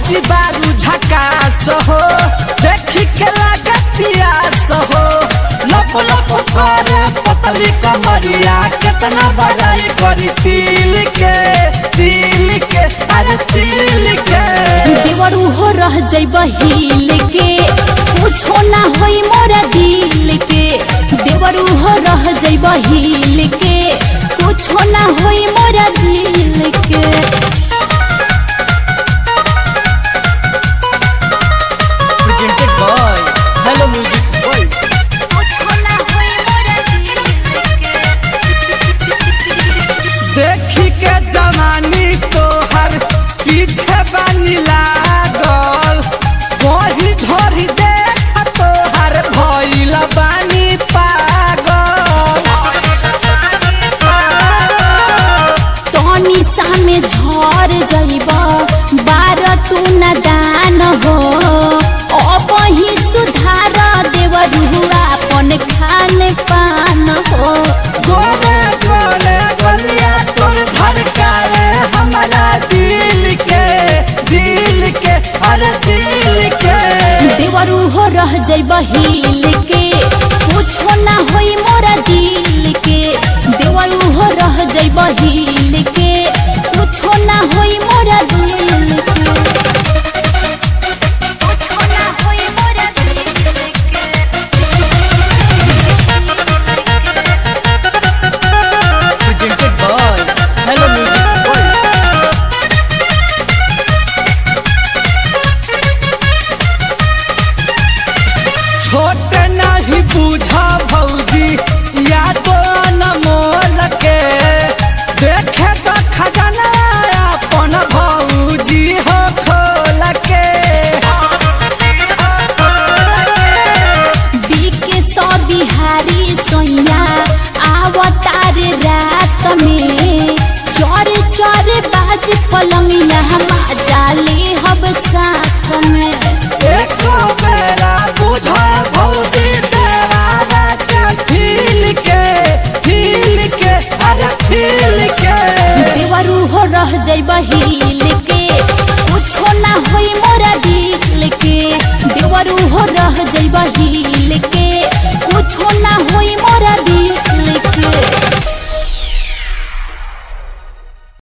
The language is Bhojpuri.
भौजी बारू झकास हो देखी के लागे पियास हो लप लप करे पतली कमरिया कितना बड़ाई करी तिल के अरे तिल के देवरू हो रह जइब हिल के कुछो ना होई मोरा दिल के देवरू हो रह जइब हिल के कुछो ना होई मोरा दिल के Presented by Hello Music World. देखी के जवानी तोहर पीछे बानी लागल वही धोरी देख तोहर भइल बानी पागल तनी सामे झर जइब बार तू न दान हो अपही सुधार देवरू अपन खान पान हो गोरे गोरे गलिया तोर धड़कावे हमारा दिल के अरे दिल के देवरू हो रह जइब हिल के कुछो ना होई मोरा दिल के देवरू हो रह जइब हिल के कुछो ना होई मोरा दिल के Presented by Hello Music World. छोटे नहीं बुझा भौजी या तो अनमोल के देखे तो खजाना अपन भौजी हो खोल के बीके सौ बिहारी सोया आवतार रात में चोर चोर बाज पलंगिया जाले हब साथ में एको बेरा बुझा भौजी देवारा के फील के अरे फील के देवरू हो रह जइब हिल के कुछो ना होई मोरा दिल के देवरू हो रह जइब हिल